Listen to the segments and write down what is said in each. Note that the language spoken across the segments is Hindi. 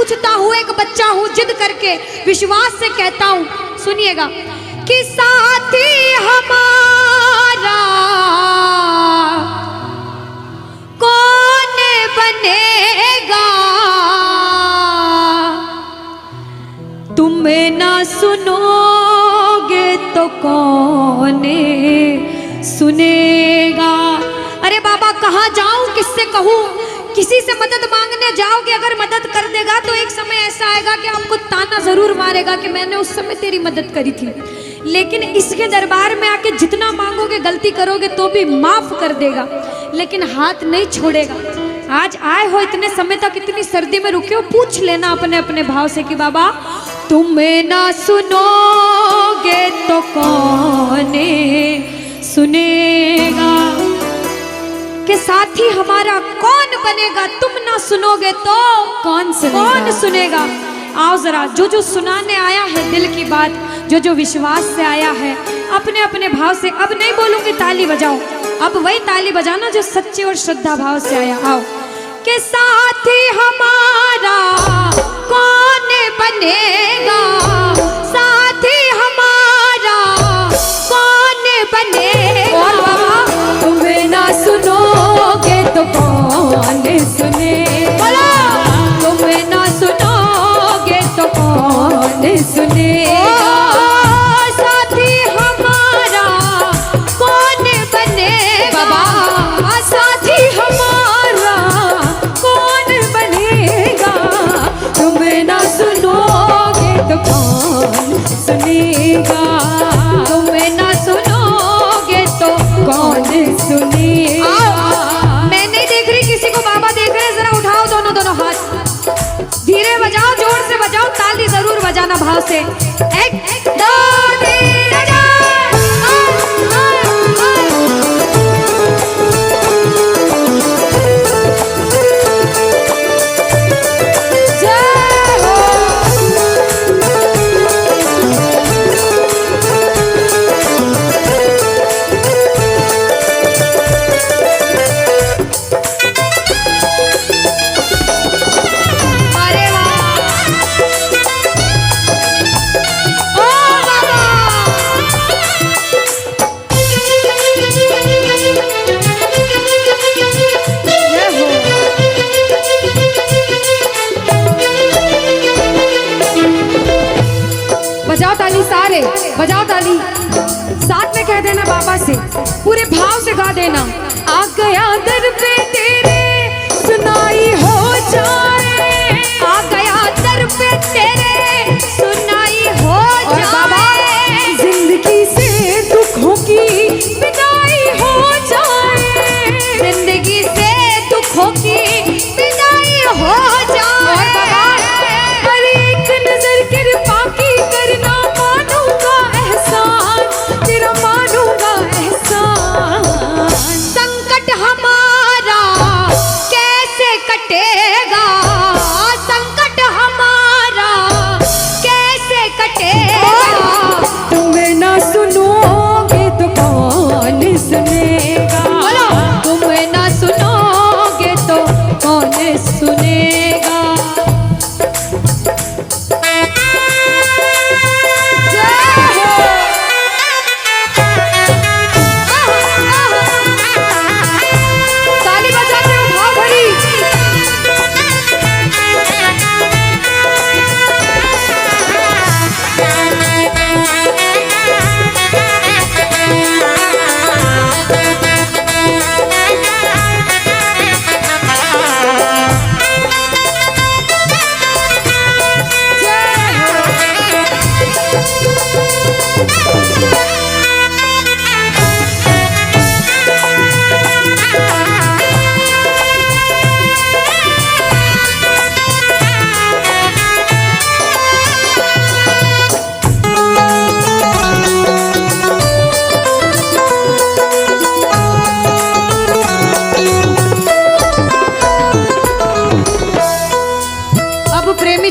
पूछता हूँ, एक बच्चा हूँ, जिद करके विश्वास से कहता हूँ, सुनिएगा कि साथी हमारा कौन बनेगा, तुम ना सुनोगे तो कौन सुनेगा। अरे बाबा कहाँ जाऊं, किससे कहूँ, किसी से मदद मांगने जाओगे, अगर मदद कर देगा तो एक समय ऐसा आएगा कि आपको ताना जरूर मारेगा कि मैंने उस समय तेरी मदद करी थी, लेकिन इसके दरबार में आके जितना मांगोगे, गलती करोगे तो भी माफ कर देगा, लेकिन हाथ नहीं छोड़ेगा। आज आए हो इतने समय तक, इतनी सर्दी में रुके हो, पूछ लेना अपने अपने भाव से कि बाबा तुम ना सुनोगे तो कौन सुनेगा, कि साथी हमारा कौन बनेगा, तुम ना सुनोगे तो कौन सुनेगा। आओ जरा, जो जो सुनाने आया है दिल की बात, जो जो विश्वास से आया है, अपने अपने भाव से, अब नहीं बोलूंगी ताली बजाओ, अब वही ताली बजाना जो सच्चे और श्रद्धा भाव से आया। आओ कि साथी हमारा कौन बनेगा, साथी हमारा कौन बनेगा, और बाबा तुम्हें ना सुनोगे तो कौन सुनेगा, तुम्हें ना सुनोगे तो कौन सुनेगा, साथी हमारा कौन बनेगा, साथी हमारा कौन बनेगा, तुम्हें ना सुनोगे तो कौन सुनेगा, तुम्हें ना सुनोगे तो कौन सुनेगा। मैं नहीं देख रही किसी को, बाबा देख रहे हैं, जरा उठाओ दोनों दोनों हाथ, धीरे बजाओ, जोर से बजाओ, ताली जरूर बजाना भाव से। एक दो तीन बजाओ ताली, सारे बजाओ ताली, साथ में कह देना बाबा से, पूरे भाव से गा देना। आ गया दर पे तेरे सुनाई हो जाए, आ गया दर पे तेरे सुनाई हो जाए, जिंदगी से दुखों की विदाई हो जाए, जिंदगी से दुखों की विदाई हो जाए, पर एक नजर कृपा की करना, मानूंगा एहसान तेरा, मानूंगा एहसान, संकट हमारा कैसे कटेगा, संकट हमारा कैसे कटेगा, तुम्हें ना सुनोगे तो कौन सुनेगा, तुम्हें ना सुनोगे तो कौन सुनेगा। ताली बजाते हो भाव भरी,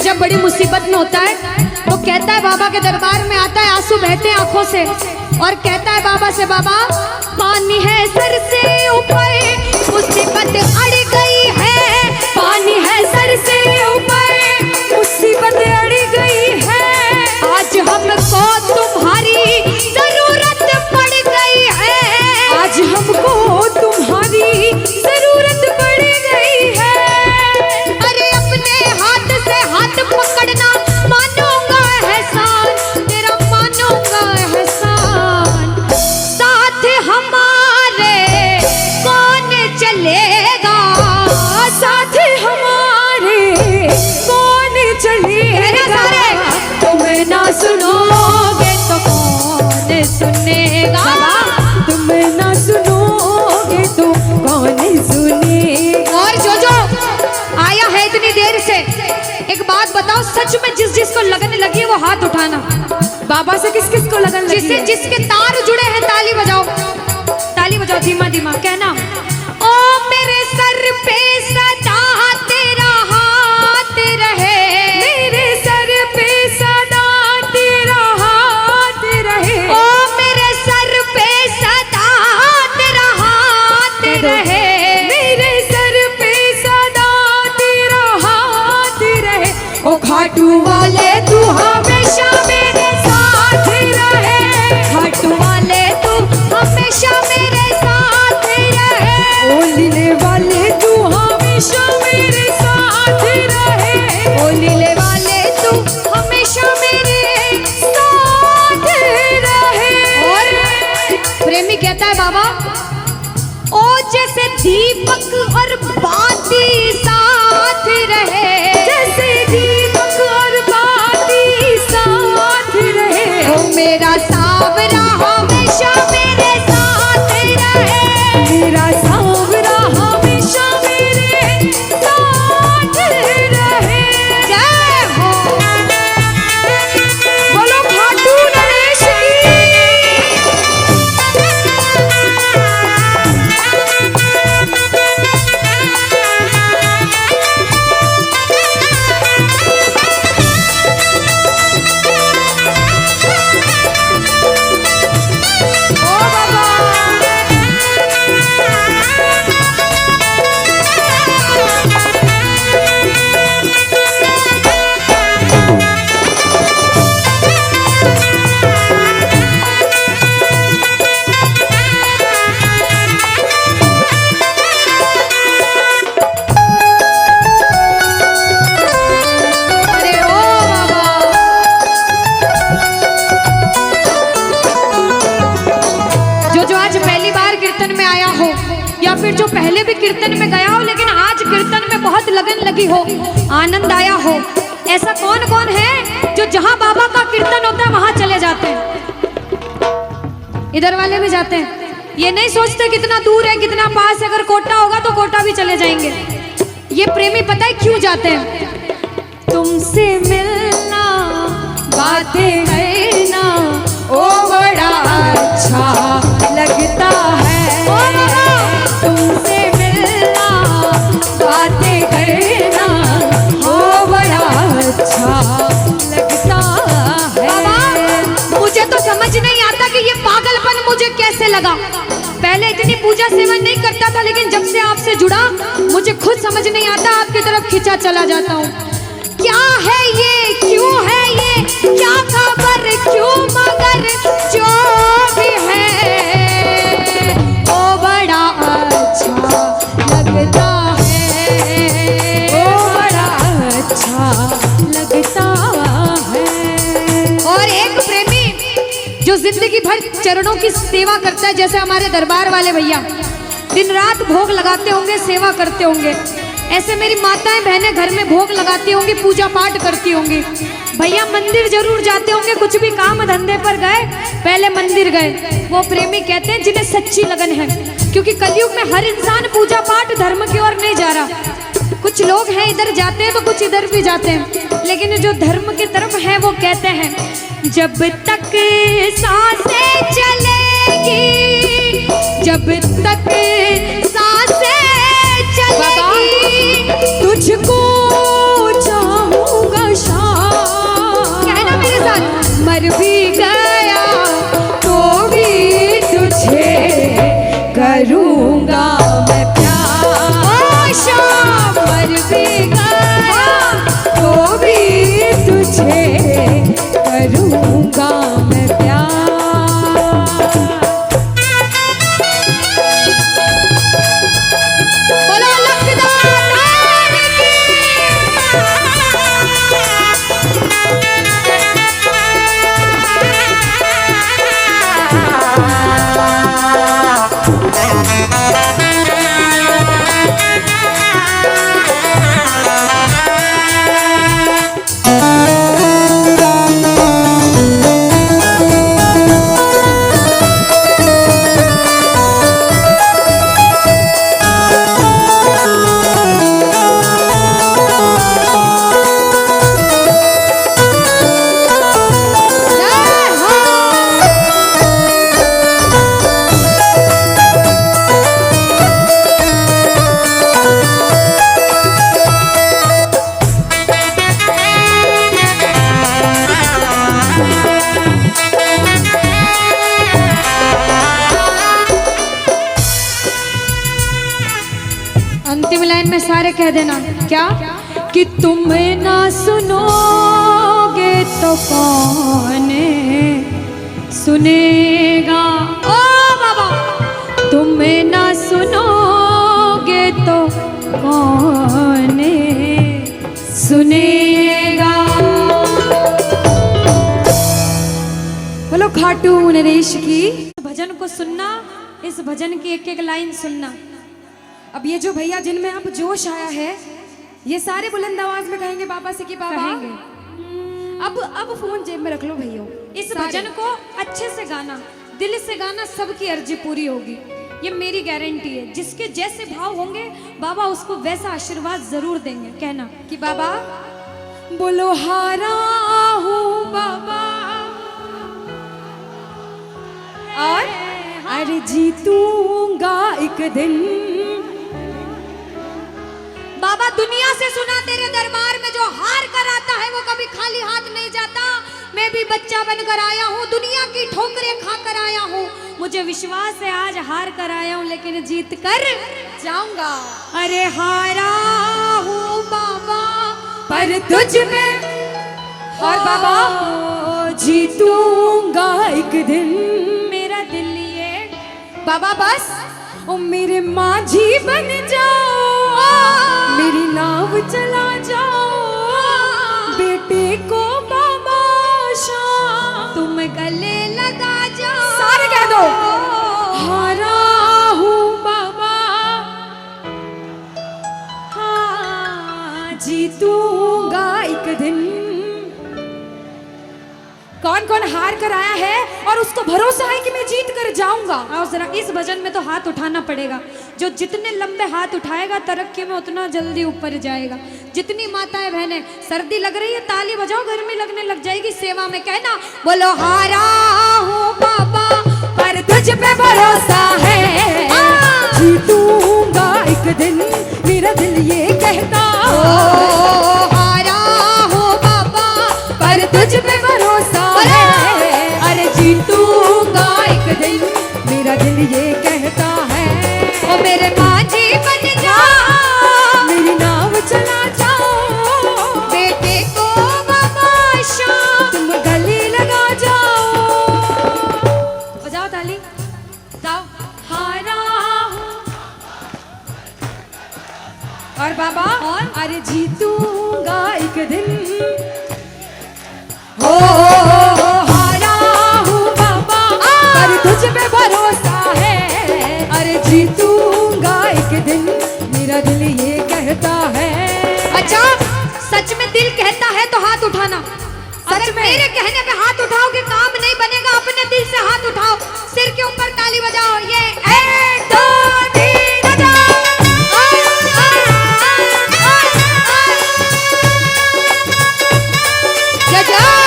जब बड़ी मुसीबत में होता है तो कहता है, बाबा के दरबार में आता है, आंसू बहते हैं आंखों से, और कहता है बाबा से, बाबा पानी है सर से ऊपर, मुसीबत अड़ गई है, पानी है सर से ऊपर, सच में जिस जिसको लगन लगी है वो हाथ उठाना। बाबा से किस किस को लगन लगी जिससे है? जिसके तार जुड़े हैं ताली बजाओ, ताली बजाओ धीमा धीमा, कहना ओ मेरे सर पे सदा तेरा हाथ रहे, मेरे सर पे सदा तेरा हाथ रहे, ओ मेरे सर पे सदा तेरा हाथ रहे, मेरे सर पे सदा तेरा हाथ रहे। ओ खाटू वाले तू हमेशा मेरे साथ रहे, खाटू वाले तू हमेशा मेरे साथ रहे, ओ लीले वाले तू हमेशा मेरे साथ रहे, ओ लीले वाले तू हमेशा मेरे साथ रहे। और प्रेमी कहता है बाबा ओ जैसे दीपक और बाती साथ रहे, जैसे दीपक और बाती साथ रहे, ओ मेरा सावरा हमेशा मेरे साथ रहे, मेरा सांवरा हमेशा मेरे साथ रहे। जय हो बोलो खाटू नरेश ओ बाबा। अरे ओ बाबा, जो आज पहली बार कीर्तन में आया हो या फिर जो पहले भी कीर्तन में गया हो लेकिन आज कीर्तन में बहुत लगन लगी हो, आनंद आया हो, ऐसा कौन कौन है जो जहां बाबा का कीर्तन होता है वहां चले जाते हैं? इधर वाले भी जाते हैं, ये नहीं सोचते कितना दूर है कितना पास है, अगर कोटा होगा तो कोटा भी चले जाएंगे। ये प्रेमी पता है क्यों जाते हैं? तुमसे मिलना बातें करना ओ बड़ा अच्छा लगता है, ओ बाबा। तुमसे मिलना बातें करना ओ बड़ा अच्छा लगता है। बाबा मुझे तो समझ नहीं आता कि ये पागलपन मुझे कैसे लगा। पहले इतनी पूजा सेवन नहीं करता था लेकिन जब से आपसे जुड़ा मुझे खुद समझ नहीं आता, आपकी तरफ खिंचा चला जाता हूँ। क्या है ये, क्यों है ये, क्या खबर, क्यों मगर जो भी है ओ बड़ा अच्छा लगता है, ओ बड़ा अच्छा लगता है। और एक प्रेमी जो जिंदगी भर चरणों की सेवा करता है, जैसे हमारे दरबार वाले भैया दिन रात भोग लगाते होंगे, सेवा करते होंगे, ऐसे मेरी माताएं बहनें घर में भोग लगाती होंगी, पूजा पाठ करती होंगी। भैया मंदिर जरूर जाते होंगे, कुछ भी काम धंधे पर गए पहले मंदिर गए। वो प्रेमी कहते हैं जिन्हें सच्ची लगन है, क्योंकि कलयुग में हर इंसान पूजा पाठ धर्म की ओर नहीं जा रहा। कुछ लोग हैं इधर जाते हैं तो कुछ इधर भी जाते हैं, लेकिन जो धर्म की तरफ है वो कहते हैं जब तक सांसें चलेगी, जब तक सांसें चलेगी, तुझको चाहूंगा शाम, कहना मेरे साथ, मर भी गया तो भी तुझे करूंगा मैं प्यार। ओ शाम, मर भी गया तो भी तुझे करूंगा मैं प्यार। सारे कह देना क्या कि तुम ना सुनोगे तो कौन सुनेगा। ओ बाबा, तुम ना सुनोगे तो कौन सुनेगा। बोलो खाटू नरेश की। भजन को सुनना, इस भजन की एक एक लाइन सुनना। अब ये जो भैया जिनमें अब जोश आया है, ये सारे बुलंद आवाज में कहेंगे बाबा से कि बाबा अब फोन जेब में रख लो भैया। इस भजन को अच्छे से गाना, दिल से गाना, सबकी अर्जी पूरी होगी, ये मेरी गारंटी है। जिसके जैसे भाव होंगे बाबा उसको वैसा आशीर्वाद जरूर देंगे। कहना कि बाबा बोलो हारा हूँ बाबा और अरे जीतूंगा एक दिन। बाबा दुनिया से सुना तेरे दरबार में जो हार कर आता है वो कभी खाली हाथ नहीं जाता। मैं भी बच्चा बनकर आया हूँ, दुनिया की ठोकरें खाकर आया हूँ। मुझे विश्वास है आज हार कर आया हूँ लेकिन जीत कर जाऊंगा। अरे हारा हूँ बाबा पर तुझ में और बाबा जीतूंगा एक दिन। मेरा दिल ये बाबा बस ओ मेरे माझी बन जाओ, मेरी नाव चला जाओ, बेटे को बाबा शाम तुम गले लगा जाओ। सारे कह दो हारा हूँ बाबा, हाँ जीतूंगा एक दिन। कौन कौन हार कर आया है और उसको भरोसा है कि मैं जीत कर जाऊंगा। और जरा इस भजन में तो हाथ उठाना पड़ेगा। जो जितने लंबे हाथ उठाएगा तरक्की में उतना जल्दी ऊपर जाएगा। जितनी माताएं बहनें सर्दी लग रही है ताली बजाओ, गर्मी लगने लग जाएगी सेवा में। कहना बोलो हारा हूँ बाबा पर तुझ पे भरोसा है, जीतूंगा एक दिन मेरा दिल ये कहता। हारा हूँ बाबा पर तुझ पे भरोसा है, अरे जीतूंगा एक दिन मेरा दिल ये कहता है। ओ मेरे माझी बन जाओ, मेरी नाव चला जाओ, बेटे को बाबा शाम तुम गले लगा जाओ। बजाओ ताली जाओ। हारा और बाबा और अरे जीतूंगा एक दिन। हो हारा हूँ बाबा पर तुझ पे भरोसा है, अरे जीतूंगा एक दिन मेरा दिल ये कहता है। अच्छा सच में दिल कहता है तो हाथ उठाना। सच में मेरे कहने पे हाथ उठाओगे काम नहीं बनेगा। अपने दिल से हाथ उठाओ, सिर के ऊपर ताली बजाओ। ये 1 2 3 बजाओ। जय जय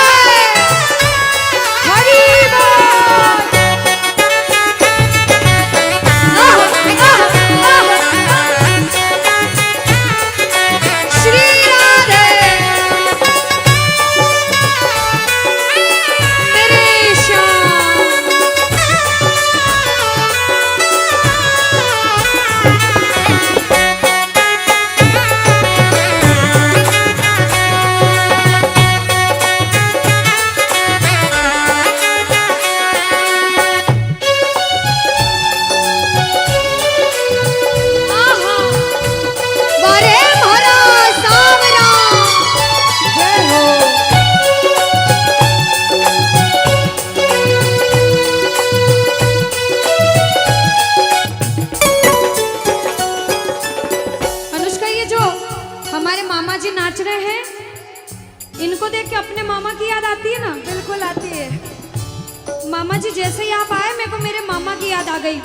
इनको देख के अपने मामा की याद आती है ना? बिल्कुल आती है। मामा जी जैसे ही आप आए मेरे को मेरे मामा की याद आ गई।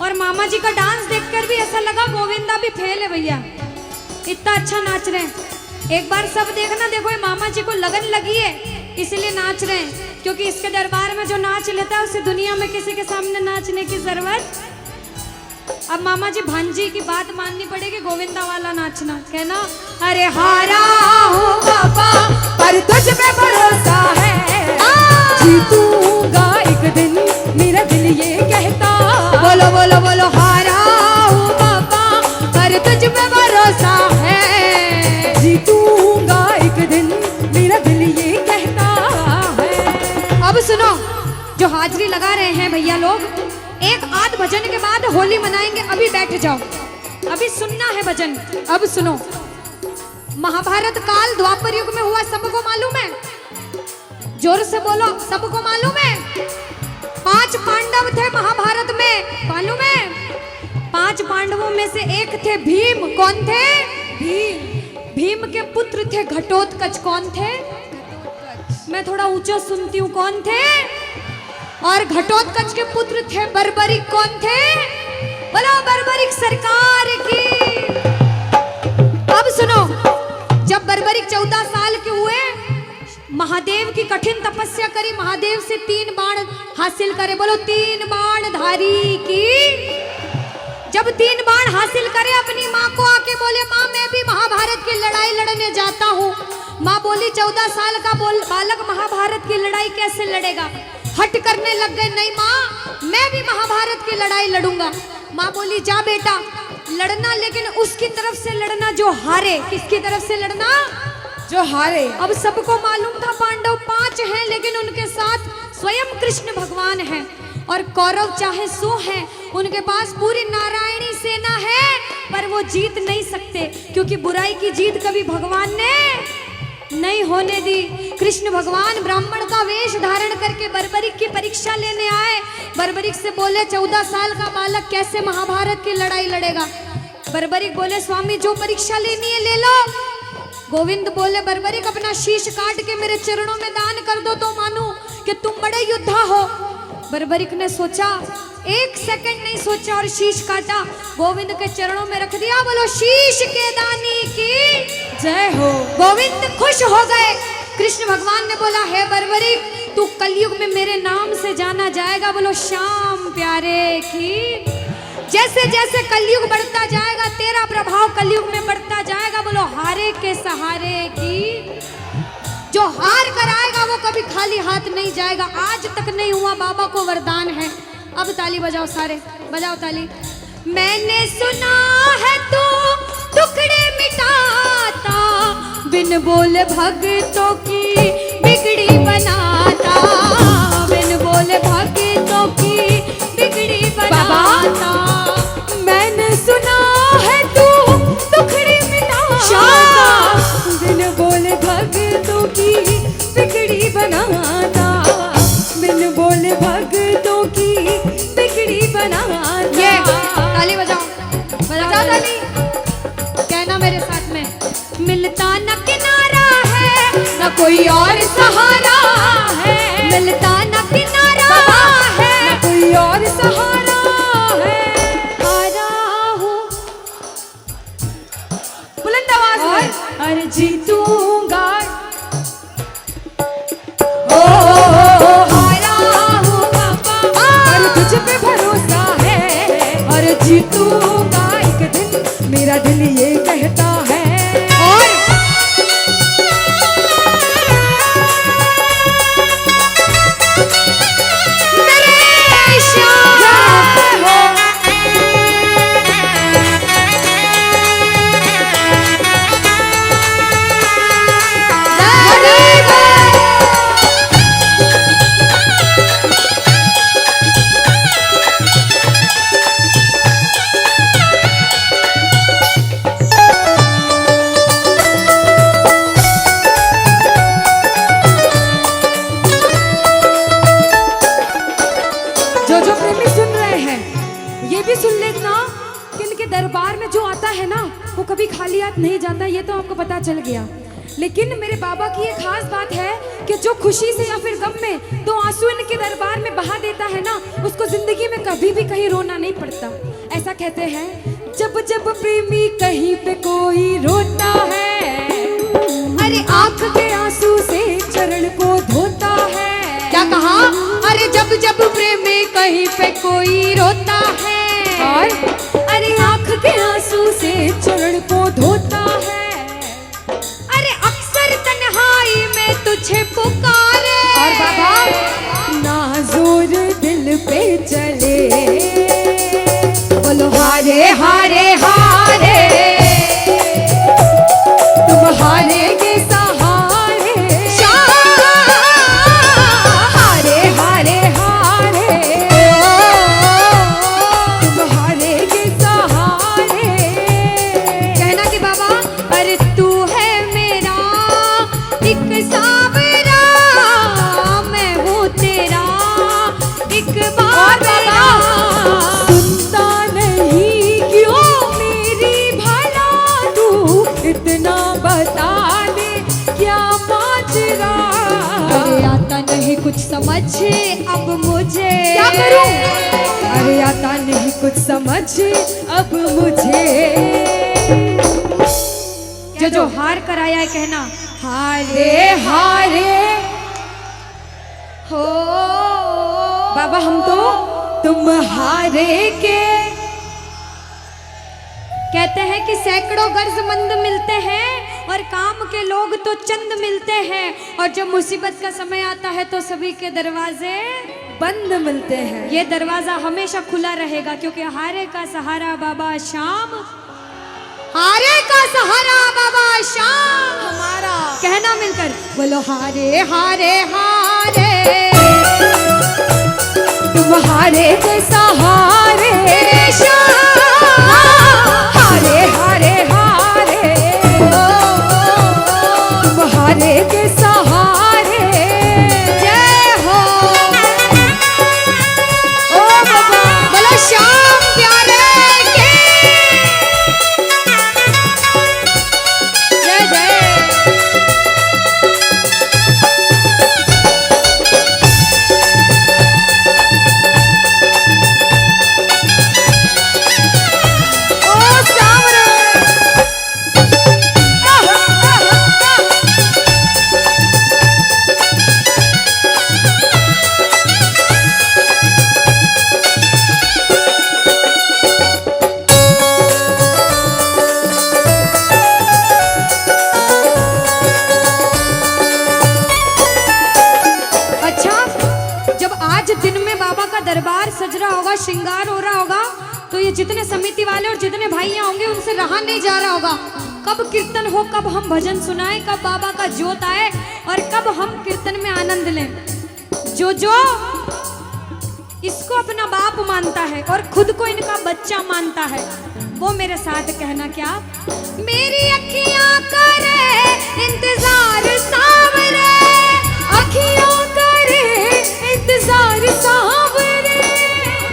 और मामा जी का डांस देखकर भी ऐसा लगा गोविंदा भी फेल है भैया, इतना अच्छा नाच रहे हैं। एक बार सब देखना, देखो ये मामा जी को लगन लगी है इसलिए नाच रहे हैं, क्योंकि इसके दरबार में जो नाच लेता है उसे दुनिया में किसी के सामने नाचने की जरूरत। अब मामा जी भांजी की बात माननी पड़ेगी, गोविंदा वाला नाचना। कहना अरे हारा हूँ बाबा पर तुझ पे भरोसा है, जीतूंगा एक दिन मेरा दिल ये कहता। बोलो बोलो बोलो हारा हूँ बाबा पर तुझ पे भरोसा लगा रहे हैं भैया लोग, एक आध भजन के बाद होली मनाएंगे। अभी बैठ जाओ, अभी सुनना है भजन। अब सुनो, महाभारत काल द्वापर युग में हुआ, सबको मालूम है? जोर से बोलो, सबको मालूम है? 5 पांडव थे महाभारत में, मालूम है? 5 पांडवों में से एक थे भीम। कौन थे? भीम। भीम के पुत्र थे घटोत्कच। कौन थे? मैं थोड़ा ऊंचा सुनती हूँ। कौन थे? और घटोत्कच के पुत्र थे बर्बरिक। कौन थे? बोलो बर्बरिक सरकार की। अब सुनो, जब बर्बरिक 14 साल के हुए, महादेव की कठिन तपस्या करी, महादेव से 3 बाण हासिल करे। बोलो 3 बाण धारी की। जब 3 बाण हासिल करे, अपनी माँ को आके बोले, माँ मैं भी महाभारत की लड़ाई लड़ने जाता हूँ। माँ बोली 14 साल का बालक महाभारत की लड़ाई कैसे लड़ेगा? हट करने लग गए, नहीं माँ मैं भी महाभारत की लड़ाई लड़ूंगा। माँ बोली जा बेटा लड़ना, लेकिन उसकी तरफ से लड़ना जो हारे। किसकी तरफ से लड़ना? जो हारे। अब सबको मालूम था पांडव 5 हैं, लेकिन उनके साथ स्वयं कृष्ण भगवान हैं। और कौरव चाहे 100 हैं, उनके पास पूरी नारायणी सेना है, पर वो जीत नहीं सकते, क्योंकि बुराई की जीत कभी भगवान ने नहीं होने दी। कृष्ण भगवान ब्राह्मण का वेश धारण करके बर्बरिक की परीक्षा लेने आए। बर्बरिक से बोले 14 साल का बालक कैसे महाभारत की लड़ाई लड़ेगा? बर्बरिक बोले स्वामी जो परीक्षा लेनी है ले लो। गोविंद बोले बर्बरिक अपना शीश काट के मेरे चरणों में दान कर दो तो मानूं कि तुम बड़े योद्धा हो। बर्बरिक ने सोचा, 1 सेकंड नहीं सोचा और शीश काटा, गोविंद के चरणों में रख दिया। बोलो शीश के दानी की जय हो। गोविंद खुश हो गए। कृष्ण भगवान ने बोला हे बर्बरिक तू कलयुग में मेरे नाम से जाना जाएगा। बोलो श्याम प्यारे की। जैसे जैसे कलयुग बढ़ता जाएगा तेरा प्रभाव कलयुग में बढ़ता जाएगा। बोलो हारे के सहारे की। जो हार कर आएगा वो कभी खाली हाथ नहीं जाएगा। आज तक नहीं हुआ, बाबा को वरदान है। अब ताली बजाओ, सारे बजाओ ताली। मैंने सुना है तू टुकड़े मिटाता, बिन बोले भक्तों की बिगड़ी बनाता, बिन बोले भक्तों की बिगड़ी बनाता। मैंने सुना है तू टुकड़े मिटाता, बिन बोले भक्तों की बिगड़ी बनाता, बिन बोले भक्तों की बिगड़ी बनाता। ये ताली बजाओ, बजाओ ताली। कहना मेरे साथ में, मिलता न किनारा है न कोई और सहारा है, मिलता न किनारा है न कोई और सहारा है। हारा हूँ बुलंद आवाज में, अरे जीतूंगा। हारा हूँ बाबा, और तुझ पे भरोसा है, और जीतूंगा एक दिन, मेरा दिल ये कहता है। और मेरे श्याम हो। जो जो प्रेमी सुन रहे हैं ये भी सुन लेना कि इनके दरबार में जो आता है ना वो कभी खाली हाथ नहीं जाता। ये तो आपको पता चल गया। लेकिन मेरे बाबा की एक खास बात है कि जो खुशी से या फिर गम में 2 आंसू इनके दरबार में बहा देता है ना, उसको जिंदगी में कभी भी कहीं रोना नहीं पड़ता। ऐसा कहते हैं, जब जब प्रेमी कहीं पे कोई रोता है, अरे आंख के आंसू से चरण को धोता है। क्या कहा? अरे जब जब प्रेमी कहीं पे कोई रोता है, और अरे आंख के आंसू से चरण को धोता है। अरे अक्सर तन्हाई में तुझे पुकारे। और बाबा नाज़ुर दिल पे चले, बोलो हारे हारे हारे, तुम हारेगे सहारे। हारे हारे हारे, नहीं कुछ समझ अब मुझे, क्या करूं? अरे आता नहीं कुछ समझ अब मुझे। जो हार कर आया है कहना हारे हारे हो। बाबा हम तो तुम हारे के। कहते हैं कि सैकड़ों गर्जमंद मिलते हैं और काम के लोग तो चंद मिलते हैं, और जब मुसीबत का समय आता है तो सभी के दरवाजे बंद मिलते हैं। ये दरवाजा हमेशा खुला रहेगा, क्योंकि हारे का सहारा बाबा शाम, हारे का सहारा बाबा शाम हमारा। कहना मिलकर बोलो हारे हारे हारे, तुम हारे के सहारे शाम, हारे हारे हारे, तुम हारे के सहारे। जय हो। ओ बाबा बोलो शाम प्यारे के जय जय। दरबार सज रहा होगा, श्रृंगार हो रहा होगा, तो ये जितने समिति वाले और जितने भाइयां होंगे उनसे रहा नहीं जा रहा होगा। कब कीर्तन हो, कब हम भजन सुनाएं, कब बाबा का जोत आए और कब हम कीर्तन में आनंद लें। जो इसको अपना बाप मानता है और खुद को इनका बच्चा मानता है, वो मेरे साथ कहना क्या। मेरी अखियां करे इंतजार सावरे, अखियां करे इंतजार सावरे,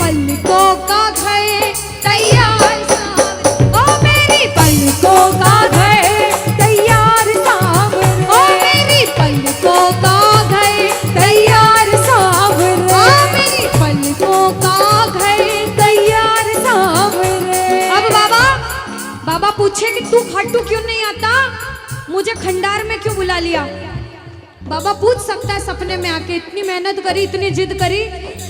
पलकों का घर तैयार सावरे, ओ मेरी पलकों का घर तैयार सावरे, ओ मेरी पलकों का घर तैयार सावरे, ओ मेरी पलकों का घर तैयार सावरे। अब बाबा पूछे कि तू खाटू क्यों नहीं आता, मुझे खंडार में क्यों बुला लिया। बाबा पूछ सकता है सपने में आके, इतनी मेहनत करी, इतनी जिद करी,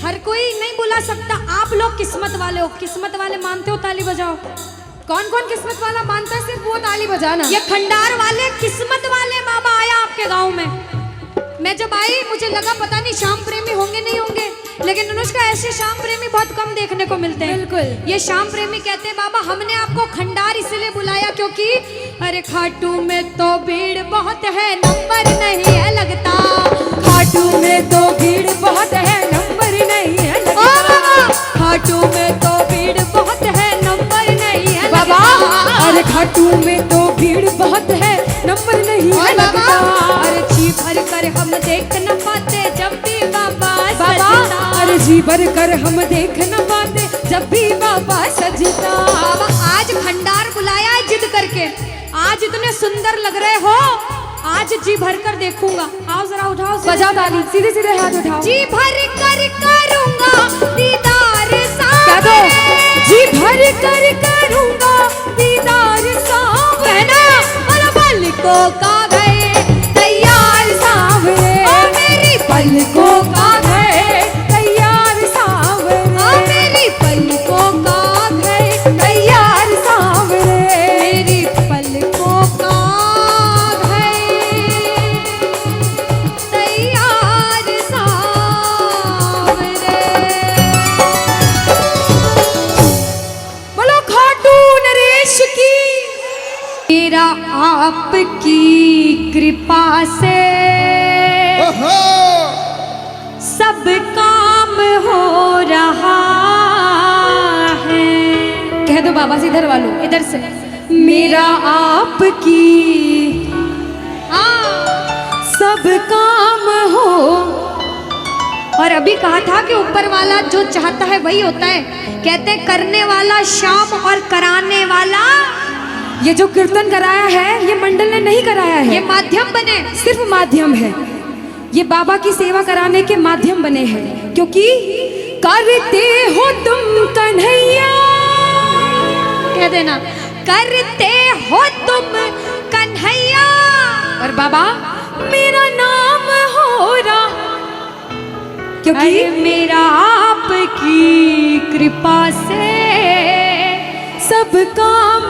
हर कोई नहीं बुला सकता। आप लोग किस्मत वाले हो, किस्मत वाले मानते हो, ताली बजाओ। कौन कौन किस्मत वाला मानता है, सिर्फ वो ताली बजाना। ये खंडार वाले किस्मत वाले बाबा आया आपके गांव में। मैं जब आई मुझे लगा पता नहीं श्याम प्रेमी होंगे नहीं होंगे, लेकिन अनुष्का ऐसे श्याम प्रेमी बहुत कम देखने को मिलते हैं। बिल्कुल। ये श्याम प्रेमी कहते हैं बाबा हमने आपको खंडार इसलिए बुलाया क्योंकि अरे खाटू में तो भीड़ बहुत है, नंबर नहीं है लगता। खाटू में तो भीड़ बहुत है, नंबर नहीं है लगता। खाटू में तो भीड़ बहुत है, नंबर नहीं है बाबा। अरे खाटू में तो भीड़ बहुत है, नंबर नहीं है लगता। अरे जी भर कर हम देख न पाते जब भी बाबा सजता। अरे जी भर कर हम देख न पाते जब भी बाबा सजता। बाबा आज खंडार बुलाया है जिद करके, आज इतने सुंदर लग रहे हो, आज जी भर कर देखूंगा। आओ जरा उठाओ, बजाओ ताली, सीधे सीधे हाथ उठाओ। जी भर कर करूंगा दीदार क्या दो? जी भर कर करूंगा दीदार सावरे, कहना और पलकों का घर तैयार सावरे, मेरी पलकों का घर तैयार सावरे, मेरी पलकों का घर तैयार सावरे, मेरी पलकों का घर तैयार सावरे। बोलो खाटू नरेश की। मेरा आपकी कृपा से सब काम हो रहा है। कह दो बाबा से, इधर वालों, इधर से। मेरा आपकी सब काम हो। और अभी कहा था कि ऊपर वाला जो चाहता है वही होता है। कहते हैं करने वाला श्याम और कराने वाला। ये जो कीर्तन कराया है ये मंडल ने नहीं कराया है, ये माध्यम बने, सिर्फ माध्यम है। ये बाबा की सेवा कराने के माध्यम बने हैं, क्योंकि करते हो तुम कन्हैया, कह देना करते हो तुम कन्हैया, और बाबा मेरा नाम हो रहा, क्योंकि अरे मेरा आपकी कृपा से सब काम,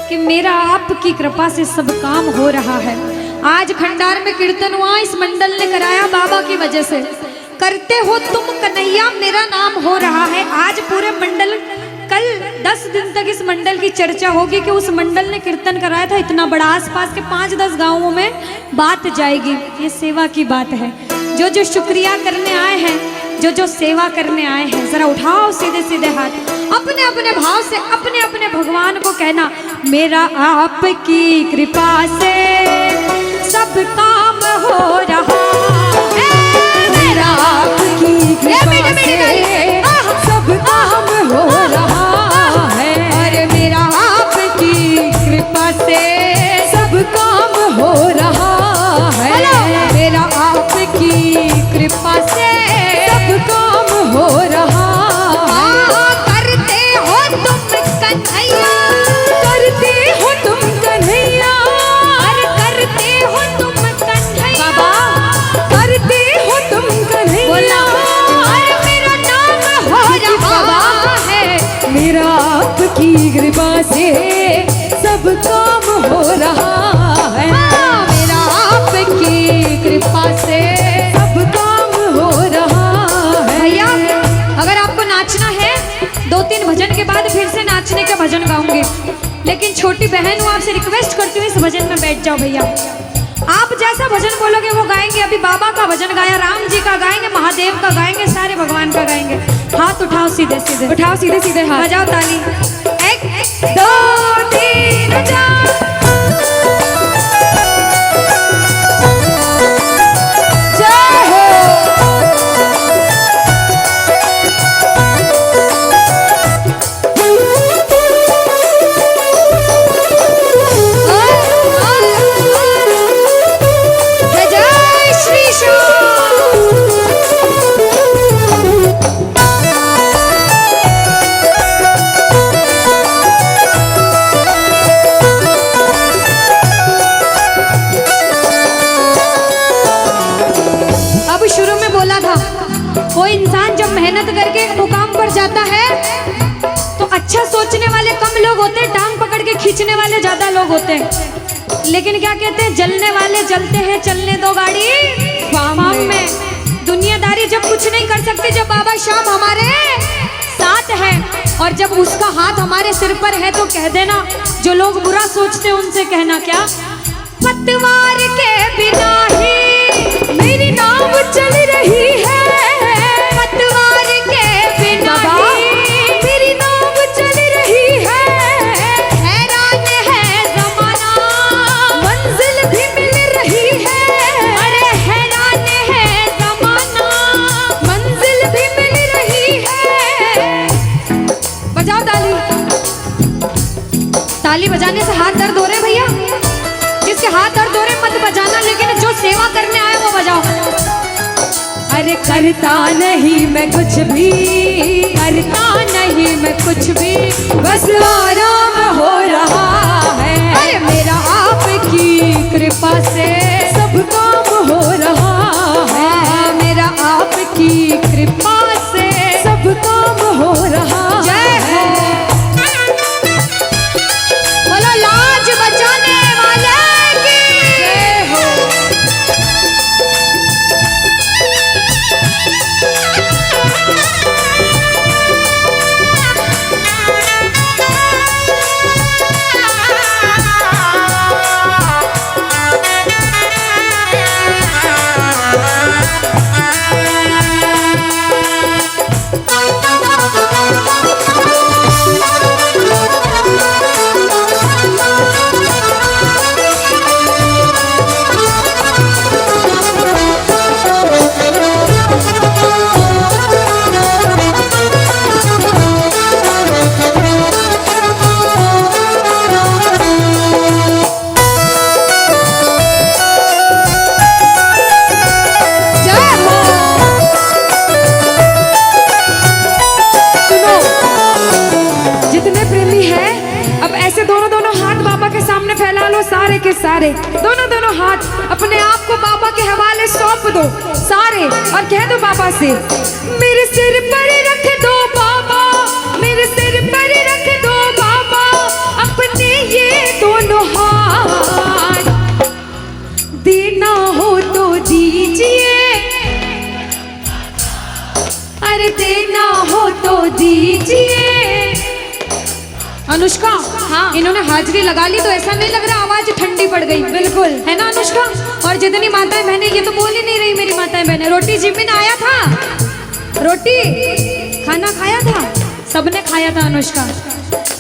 कि मेरा आपकी कृपा से सब काम हो रहा है। आज खंडार में कीर्तन हुआ, इस मंडल ने कराया बाबा की वजह से। करते हो तुम कन्हैया, मेरा नाम हो रहा है। आज पूरे मंडल, कल 10 दिन तक इस मंडल की चर्चा होगी कि उस मंडल ने कीर्तन कराया था इतना बड़ा, आसपास के 5-10 गांवों में बात जाएगी। ये सेवा की बात है। जो जो शुक्रिया करने आए हैं, जो जो सेवा करने आए हैं, जरा उठाओ सीधे सीधे हाथ, अपने अपने भाव से अपने अपने भगवान को कहना, मेरा आपकी कृपा से सब काम हो रहा है, मेरा आपकी कृपा से सब काम हो रहा है, अरे मेरा आपकी कृपा से सब काम हो रहा है, मेरा आपकी कृपा से सब काम हो रहा है। करते हो तुम कन्हैया, करते हो तुम कन्हैया, अरे करते हो तुम कन्हैया, बाबा करते हो तुम कन्हैया, बोला अरे मेरा नाम हो रहा है, मेरा आपकी कृपा से सब काम हो रहा है, मेरा आपकी कृपा से सब काम हो रहा है। भैया अगर आपको नाचना है, 2-3 भजन के बाद फिर से नाचने का भजन गाऊंगी, लेकिन छोटी बहन हूँ, आपसे रिक्वेस्ट करती हूँ इस भजन में बैठ जाओ भैया। आप जैसा भजन बोलोगे वो गाएंगे। अभी बाबा का भजन गाया, राम जी का गाएंगे, महादेव का गाएंगे, सारे भगवान का गाएंगे। हाथ उठाओ सीधे सीधे, उठाओ सीधे सीधे हाथ, बजाओ ताली, 1 2 3 4। जय हो। जय श्री श्याम। अब शुरू में बोला था, कोई इंसान जब मेहनत करके एक मुकाम पर जाता है तो अच्छा सोचने वाले कम लोग होते हैं, टांग पकड़ के खींचने वाले ज्यादा लोग होते हैं। लेकिन क्या कहते हैं, जलने वाले जलते हैं, चलने दो गाड़ी फार्म में। दुनियादारी जब कुछ नहीं कर सकती, जब बाबा श्याम हमारे साथ है और जब उसका हाथ हमारे सिर पर है, तो कह देना, जो लोग बुरा सोचते हैं उनसे कहना क्या, पतवार के बिना ही मेरी नाव चल रही है, पतवार के बिना ही मेरी नाव चल रही है, हैरान है जमाना, मंजिल भी मिल रही है, अरे हैरान है जमाना, मंजिल भी मिल रही है। बजाओ ताली। ताली बजाने से हाथ दर्द हो रहे भैया, जिसके हाथ दर्द हो रहे मत बजाना, लेकिन जो सेवा करने आए वो बजाओ। अरे करता नहीं मैं कुछ भी, करता नहीं मैं कुछ भी, बस आराम हो रहा है, अरे मेरा आपकी कृपा से सब काम हो रहा है, मेरा आपकी कृपा से सब काम हो रहा जय हो। बोलो लाज बचाने वाले की जय हो। सारे, दोनों दोनों हाथ अपने आप को बाबा के हवाले सौंप दो सारे, और कह दो बाबा से, मेरे सिर पर रख दो बाबा, मेरे सिर पर रख दो बाबा अपने ये दोनों हाथ, देना हो तो दीजिए, अरे देना हो तो दीजिए। अनुष्का, हाँ, इन्होंने हाजिरी लगा ली तो ऐसा नहीं लग रहा आवाज ठंडी पड़ गई? बिल्कुल, है ना अनुष्का? और जितनी माताएं बहनें, ये तो बोल ही नहीं रही मेरी माताएं बहनें। रोटी जिमिन आया था, रोटी खाना खाया था, सबने खाया था अनुष्का।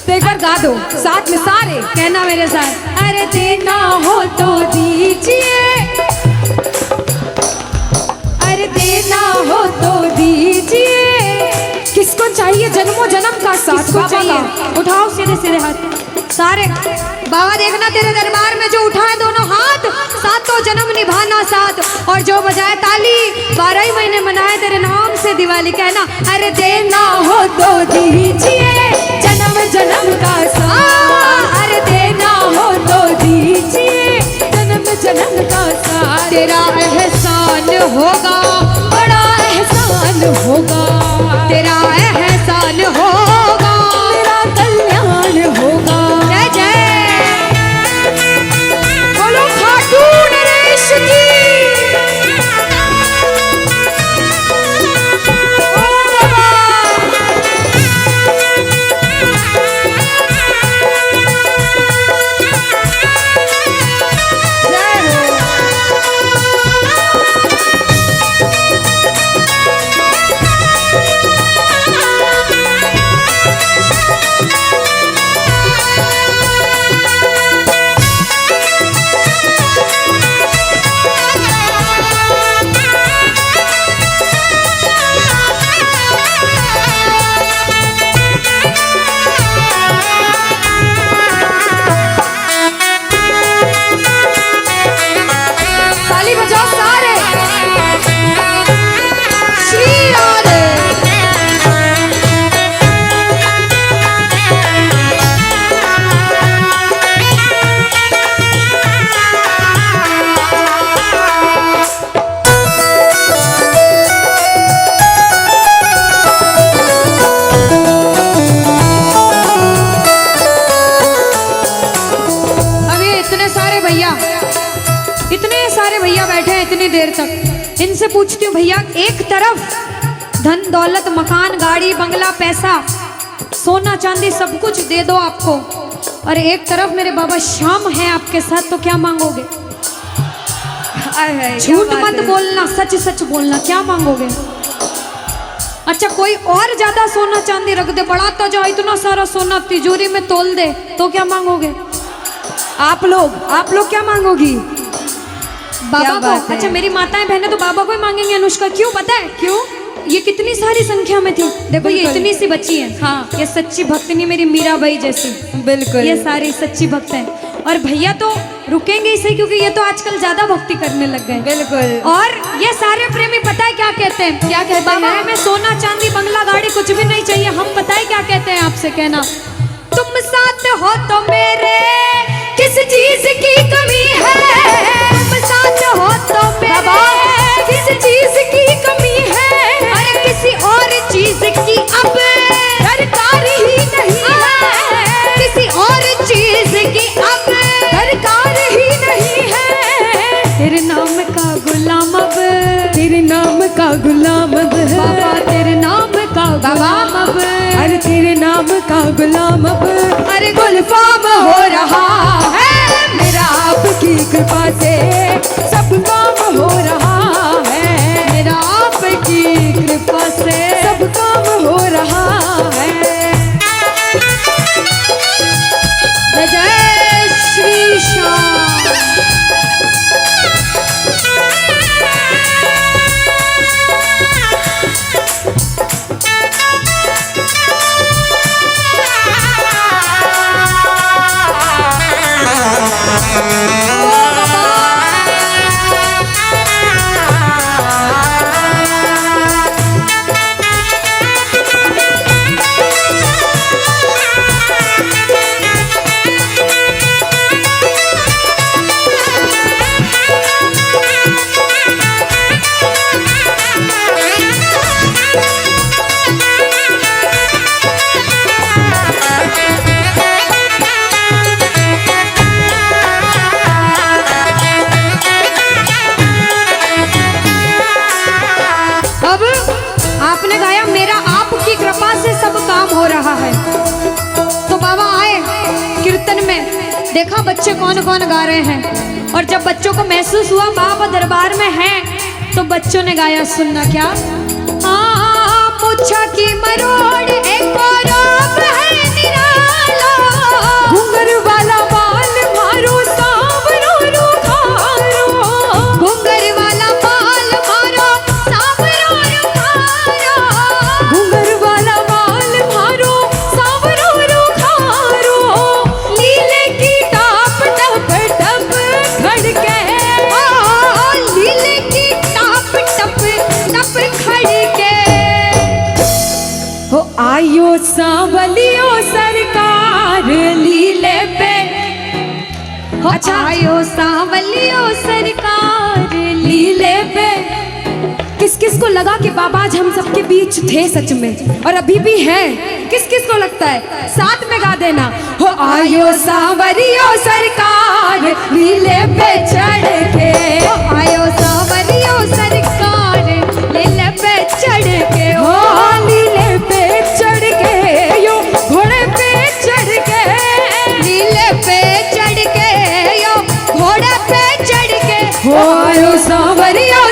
तो एक बार गा दो साथ में सारे, कहना मेरे साथ, अरे देना हो तो दीजिए, अरे देना हो तो दीजिए। किसको चाहिए जन्मों जन्म का साथ? किसको चाहिए? उठाओ सीधे सीधे हाथ सारे। बाबा देखना तेरे दरबार में जो उठाए दोनों हाथ, सातों जन्म निभाना साथ, और जो बजाए ताली 12 ही महीने मनाए तेरे नाम से दिवाली। कहना, अरे देना हो तो दीजिए जन्म जन्म का साथ, अरे देना हो तो दीजिए जन्म जन्म का साथ। तेरा एहसान होगा, बड़ा एहसान होगा, तेरा एहसान होगा, तेरा कल्याण होगा। जय जय बोलो खाटू नरेश की। देर तक इनसे पूछती हूँ, भैया एक तरफ धन दौलत मकान गाड़ी बंगला पैसा सोना चांदी सब कुछ दे दो आपको, और एक तरफ मेरे बाबा श्याम है आपके साथ, तो क्या मांगोगे? झूठ मत बोलना, सच सच बोलना, क्या मांगोगे? अच्छा कोई और ज्यादा सोना चांदी रख दे, बढ़ाता जाओ इतना सारा सोना तिजोरी में तोल दे, तो क्या मांगोगे? आप लोग क्या मांगोगी? बाबा को। अच्छा मेरी माताएं बहनें तो बाबा को ही मांगेंगे अनुष्का, क्यों पता है? क्यों? ये कितनी सारी संख्या में थी, देखो ये इतनी सी बच्ची है, हाँ ये सच्ची भक्तनी मेरी मीराबाई जैसी, बिल्कुल ये सारी सच्ची भक्त हैं। और भैया तो रुकेंगे ही सही, क्योंकि ये तो आजकल ज्यादा भक्ति करने लग गए। बिल्कुल। और ये सारे प्रेमी पता है क्या कहते हैं? क्या कहते हैं? बाबा हमें सोना चांदी बंगला गाड़ी कुछ भी नहीं चाहिए, हम पता है क्या कहते हैं आपसे? कहना, तुम साथ हो तो मेरे किस चीज की कमी है, तुम साथ हो तो मेरे किस चीज की कमी है, अरे किसी और चीज की अब दरकार ही नहीं है, किसी और चीज की अब दरकार ही नहीं है। तेरे नाम का गुलाम अब, तेरे नाम का गुलाम अब बाबा, तेरे नाम का गुलाम अब, अरे तेरे नाम का गुलाम अब, अरे गुलफाम हो रहा है मेरा आपकी कृपा से, सब काम हो रहा है मेरा आपकी कृपा से, सब काम हो रहा है। जय श्री श्याम। देखा बच्चे कौन कौन गा रहे हैं, और जब बच्चों को महसूस हुआ बाबा दरबार में हैं, तो बच्चों ने गाया, सुनना क्या। मुच्छा की मरोड़ एक और है निराला, घुंघर वाला बाल मारो सांवरो रुखारो, घुंघर वाला बाल मारो सांवरो रुखारो, घुंघर वाला बाल मारो सांवरो रुखारो, लीले की टाप टप टप खड़के, लीले की टाप टप टप खड़के, हो आयो सांवलियो सरकार लीले पे। अच्छा, आयो सांवलियो सरकार लीले पे। किस किस को लगा कि बाबा आज हम सबके बीच थे सच में, और अभी भी हैं? किस किस को लगता है? साथ में गा देना, हो आयो सांवरियो सरकार लीले पे चढ़ के, आयो सांवरियो सरकार लीले पे चढ़ के, हो लीले पे चढ़ के, यो घोड़े पे चढ़ के, लीले पे चढ़ के, यो घोड़े पे चढ़ के, हो आयो सांवरियो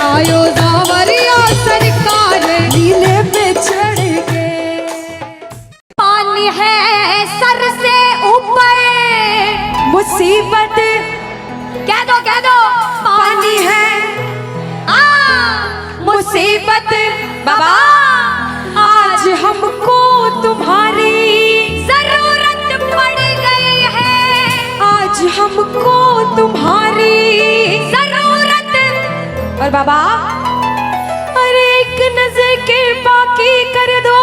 आयो सांवरियो सरकार लीले पे चढ़ के। पानी है सर से ऊपर, मुसीबत कह दो पानी है, मुसीबत बाबा आज हमको तुम्हारी जरूरत पड़ गई है, आज हमको तुम्हारी जरूरत। और बाबा अरे एक नजर के बाकी कर दो,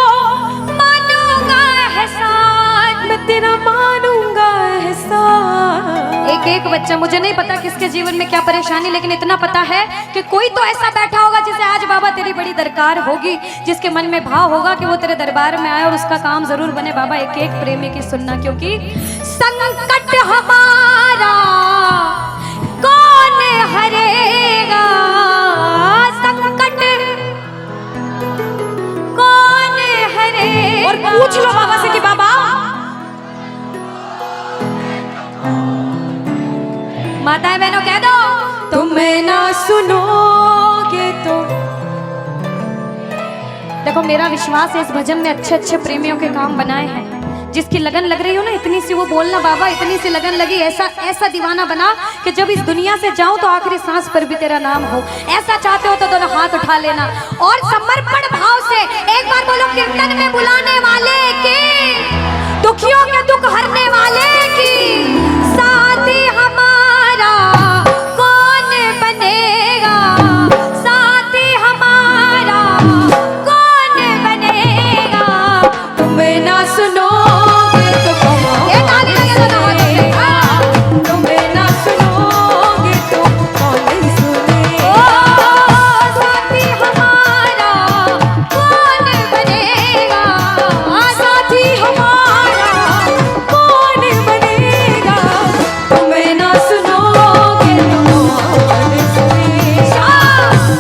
मानूंगा एहसान, मैं तेरा मानूंगा एहसान। एक एक बच्चा, मुझे नहीं पता किसके जीवन में क्या परेशानी, लेकिन इतना पता है कि कोई तो ऐसा बैठा होगा जिसे आज बाबा तेरी बड़ी दरकार होगी, जिसके मन में भाव होगा कि वो तेरे दरबार में आए और उसका काम जरूर बने। बाबा एक एक प्रेमी की सुनना, क्योंकि संकट हमारा कौन हरेगा, संकट कौन हरेगा। और पूछ लो बाबा से कि बाबा माताएं बहनों कह दो, तुम्हें ना सुनोगे तो। देखो मेरा विश्वास है इस भजन में अच्छे अच्छे प्रेमियों के काम बनाए हैं। जिसकी लगन लग रही हो ना, इतनी सी वो बोलना बाबा, इतनी सी लगन लगी, ऐसा ऐसा दीवाना बना कि जब इस दुनिया से जाऊं तो आखिरी सांस पर भी तेरा नाम हो। ऐसा चाहते हो तो दोनों हाथ उठा लेना और समर्पण भाव से एक बार बोलो, कीर्तन में बुलाने वाले की, दुखियों के दुख हरने वाले की, साथी हमारा कौन बनेगा, साथी हमारा कौन बनेगा। तुम्हें ना सुनो ये ताली लगे दोनों हाथों से। तुम्हें ना सुनोगे तो कौन सुनेगा। साथी हमारा कौन बनेगा, साथी हमारा कौन बनेगा। तुम्हें ना सुनोगे तो कौन सुनेगा।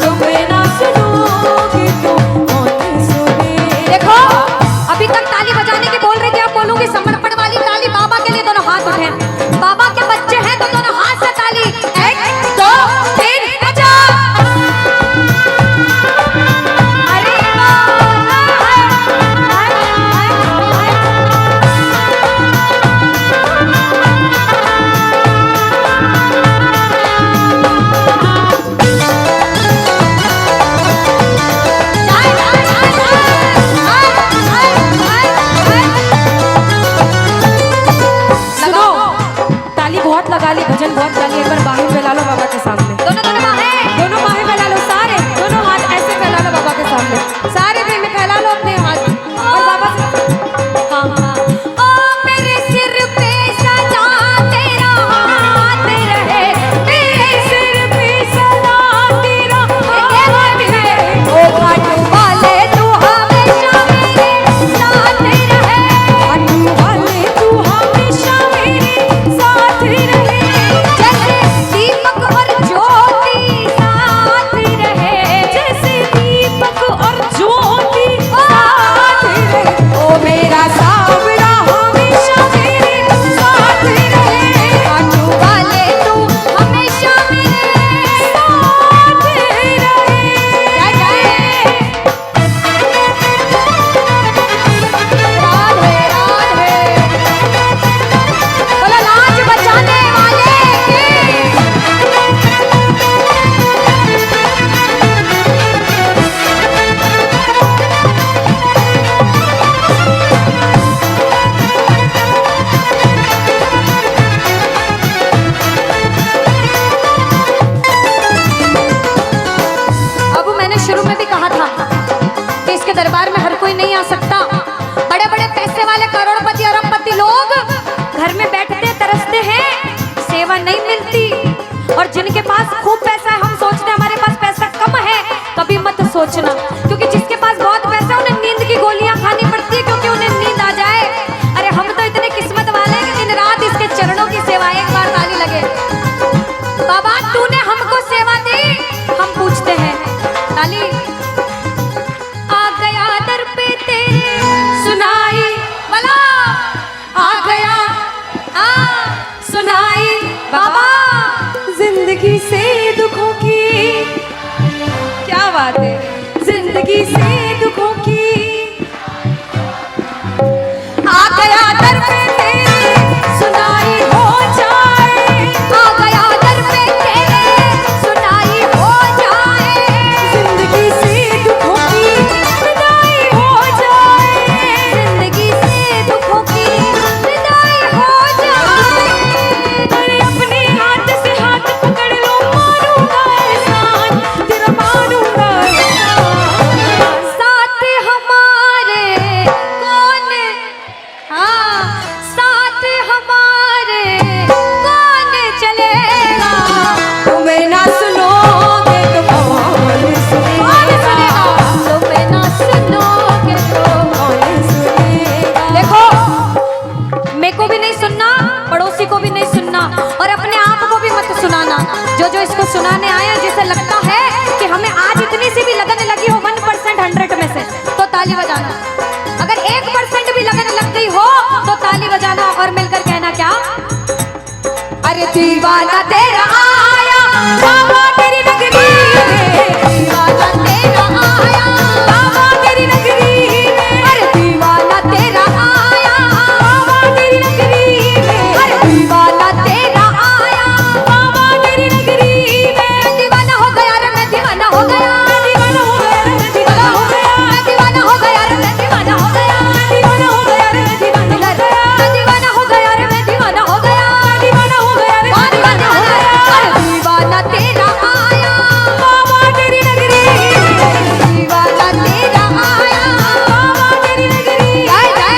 तुम्हें ना सुनोगे तो कौन सुनेगा। देखो अभी तक ताली बजाने की बोल रही थी, अब बोलूंगी समर्पण वाली ताली। बाबा के लिए दोनों हाथ उठे, बाबा के बच्चे हैं तो दोनों हाथ से ताली। 1 2 3 बजा। अरे सुनो, ताली बहुत लगा ली, भजन बहुत गा ली, एक बार बाहें फैला लो बाबा के सामने। दोनों दोनों बाहें, दोनों बाहें फैला लो, सारे दोनों हाथ ऐसे फैला लो बाबा के सामने। सारे प्रेमी फैला लो अपने हाथ और बाबा से हाँ हाँ। ओ मेरे सिर पे सदा तेरा हाथ रहे, मेरे सिर पे सदा तेरा हाथ रहे। ओ घाट वाले तू हमेशा मेरे साथ रहे, घाट वाले तू हमेशा मेरे साथ रहे। जैसे दीपक और ज्योति तरसते हैं, सेवा नहीं मिलती। और जिनके पास खूब पैसा है, हम सोचते हैं हमारे पास पैसा कम है, कभी मत सोचना, क्योंकि जिसके पास बहुत पैसा है उन्हें नींद की गोलियां खानी पड़ती है, क्योंकि उन्हें नींद आ जाए। अरे हम तो इतने किस्मत वाले हैं कि दिन रात इसके चरणों की सेवा, एक बार ताली लगे। बाबा तूने हमको सेवा दी, हम पूछते हैं ताली। आ गया दर पे तेरे सुनाई वाला, आ गया सुनाई बाबा जिंदगी से दुखों की, क्या बात है, जिंदगी से दुखों की, आ गया दर पे तेरे सुनाई हो जाए, आ गया दर पे तेरे सुनाई हो जाए, जिंदगी से दुखों की विदाई हो जाए, जिंदगी से दुखों की विदाई हो जाए। अरे अपने हाथ से हाथ पकड़ लो, मारूंगा एहसान, तेरा मारूंगा एहसान। साथ हमारे कौन, हाँ साथ हमारे कौन चलेगा, तुम्हें ना सुनोगे तो कौन सुनेगा, तुम्हें ना सुनोगे तो। कौन सुनेगा। देखो, मेरे को भी नहीं सुनना, पड़ोसी को भी नहीं सुनना, और अपने आप को भी मत सुनाना। जो इसको सुनाने आए, जिसे लगता है कि हमें आज इतनी सी भी लगन लगी हो 1% 100 में से, तो ताली बजाना। अगर 1% भी लगन लग गई हो तो ताली बजाना और मिलकर कहना क्या, अरे दीवाना तेरा आया बाबा तेरी नगरी में, दीवाना तेरा आया बाबा तेरी नगरी में, अरे दीवाना तेरा आया बाबा तेरी नगरी में, अरे दीवाना तेरा आया बाबा तेरी नगरी में। दीवाना हो गया रे मैं, दीवाना हो गया, दीवाना हो गया रे मैं, दीवाना हो गया, दीवाना हो गया रे मैं, दीवाना हो गया, दीवाना हो गया रे मैं, दीवाना हो गया, दीवाना हो गया रे मैं, दीवाना हो गया, दीवाना हो गया रे मैं, दीवाना हो गया। अरे दीवाना तेरा आया बाबा तेरी नगरी में, दीवाना तेरा आया बाबा तेरी नगरी। जय जय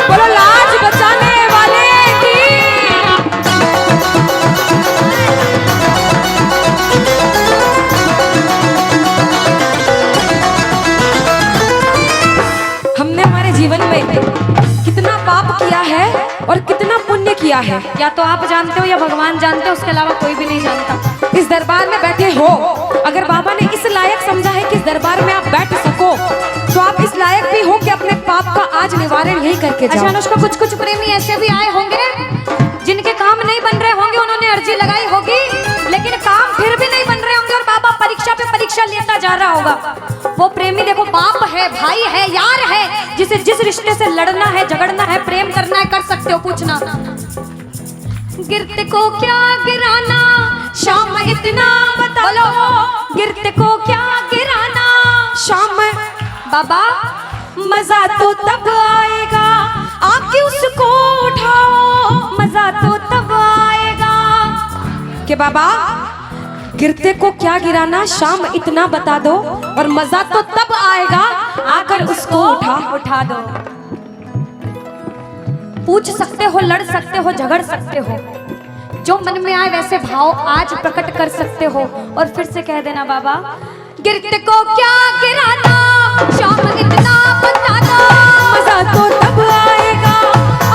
बोलो लाज बचाने वाले की। हमने हमारे जीवन में कितना पाप किया है और कितना पुण्य किया है, या तो आप जानते हो या भगवान जानते हो, उसके अलावा कोई भी नहीं जानता। इस दरबार में बैठे हो, अगर बाबा ने इस लायक समझा है कि इस दरबार में आप बैठ सको, तो आप इस लायक भी हो कि अपने पाप का आज निवारण यही करके जाओ। अच्छा अनुष्का, कुछ प्रेमी ऐसे भी आए होंगे जिनके काम नहीं बन रहे होंगे, उन्होंने अर्जी लगाई होगी, लेकिन काम फिर भी नहीं बन रहे होंगे, और बाबा परीक्षा पे परीक्षा लेता जा रहा होगा। वो प्रेमी देखो, बाप है, भाई है, यार है, जिसे जिस रिश्ते से लड़ना है, झगड़ना है, प्रेम करना है, कर सकते हो। पूछना गिरते को क्या गिराना, शाम इतना बता लो, गिरते को क्या गिराना शाम बाबा, मजा तो तब आएगा आके उसको उठाओ, मजा तो तब आएगा कि बाबा गिरते को क्या गिराना, शाम इतना बता दो, और मजा तो तब आएगा आकर उसको उठा दो। पूछ सकते हो, लड़ सकते हो, झगड़ सकते हो, जो मन में आए वैसे भाव आज प्रकट कर सकते हो, और फिर से कह देना बाबा, गिरते को क्या गिराना, शाम इतना बता दो, मजा तो तब आएगा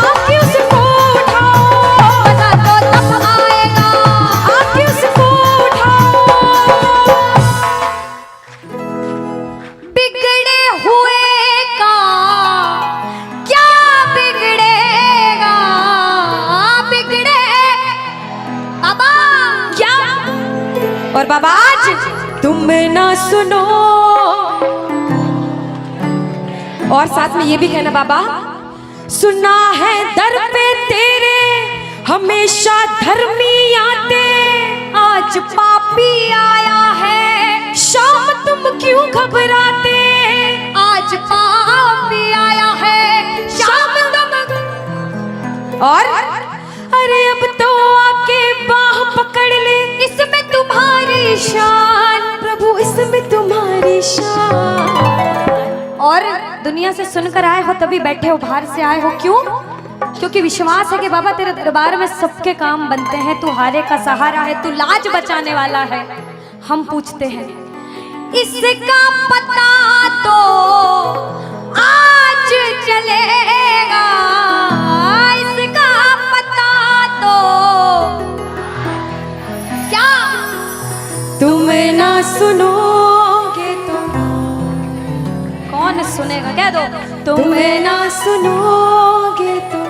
आके उसको उठाओ, मजा तो तब आएगा आके उसको उठाओ। बिगड़े हुए का क्या बिगड़ेगा, बिगड़े बाबा क्या। और बाबा आज तुम ना सुनो, और साथ में ये भी कहना बाबा, सुना है दर पे तेरे हमेशा धर्मी आते, आज पापी आया है, शाम तुम क्यों घबराते, आज पापी आया है, शाम तुम। और अरे अब तो और दुनिया से सुनकर आए हो तभी बैठे हो, बाहर से आए हो क्यों? क्योंकि विश्वास है कि बाबा तेरे दरबार में सबके काम बनते हैं, तू हारे का सहारा है, तू लाज बचाने वाला है। हम पूछते हैं इसका पता तो आज चलेगा, इसका पता तो क्या तुम ना सुनोगे तो कौन सुनेगा? कह दो तुम ना सुनोगे तो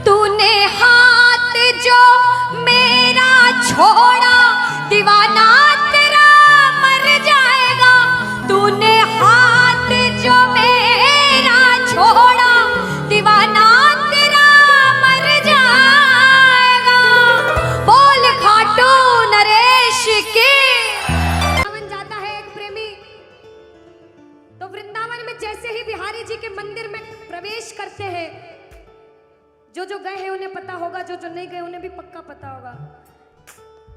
तूने हाथ जो मेरा छोड़ा दीवाना तेरा मर जाएगा, तूने हाथ जो मेरा छोड़ा दीवाना तेरा मर जाएगा। बोल खाटू नरेश की। वृंदावन जाता है एक प्रेमी, तो वृंदावन में जैसे ही बिहारी जी के मंदिर में प्रवेश करते हैं, जो गए हैं उन्हें पता होगा, जो नहीं गए उन्हें भी पक्का पता होगा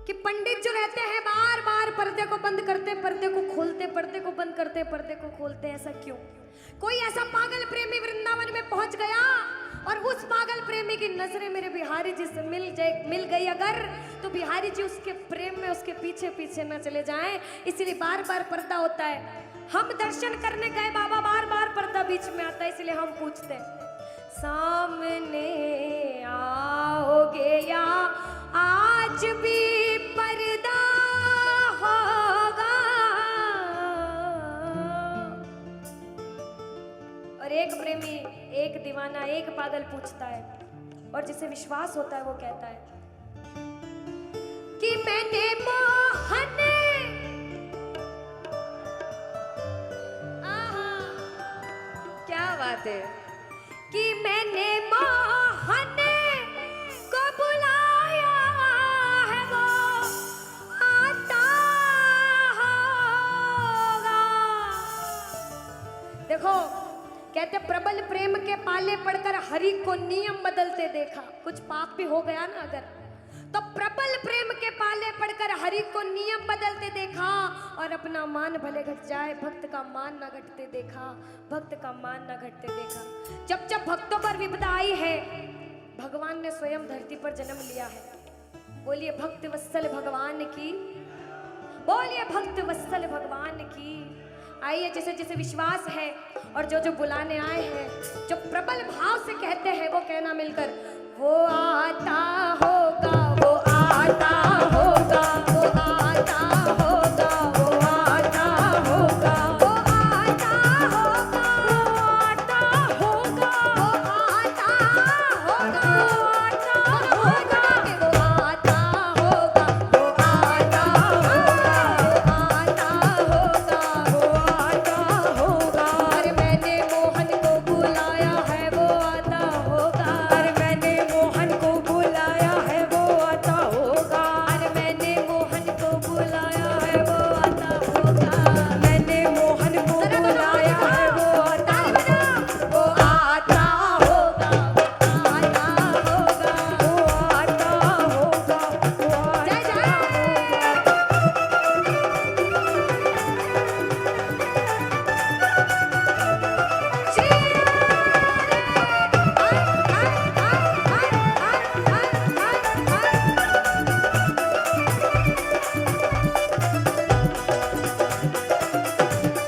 कि पंडित जो रहते हैं बार बार पर्दे को बंद करते, पर्दे को खोलते, पर्दे को बंद करते, पर्दे को खोलते। ऐसा क्यों? कोई ऐसा पागल प्रेमी वृंदावन में पहुंच गया और उस पागल प्रेमी की नजरें मेरे बिहारी जी से मिल गई अगर, तो बिहारी जी उसके प्रेम में उसके पीछे पीछे न चले जाएं, इसलिए बार बार पर्दा होता है। हम दर्शन करने गए बाबा, बार बार पर्दा बीच में आता है, इसलिए हम पूछते हैं सामने आओगे या आज भी पर्दा होगा? और एक प्रेमी, एक दीवाना, एक पागल पूछता है, और जिसे विश्वास होता है वो कहता है कि मैंने मोहन, क्या बात है, कि मैंने मोहन को बुलाया है, वो आता होगा। देखो कहते प्रबल प्रेम के पाले पड़कर हरि को नियम बदलते देखा। कुछ पाप भी हो गया ना अगर, तो प्रबल प्रेम के पाले पड़कर हरि को नियम बदलते देखा, और अपना मान भले घट जाए भक्त का मान न घटते देखा, भक्त का मान न घटते देखा। जब जब भक्तों पर विपदा आई है, भगवान ने स्वयं धरती पर जन्म लिया है। बोलिए भक्त वत्सल भगवान की, बोलिए भक्त वत्सल भगवान की। आइए जिसे जिसे विश्वास है और जो बुलाने आए हैं, जो प्रबल भाव से कहते हैं वो कहना मिलकर, वो आता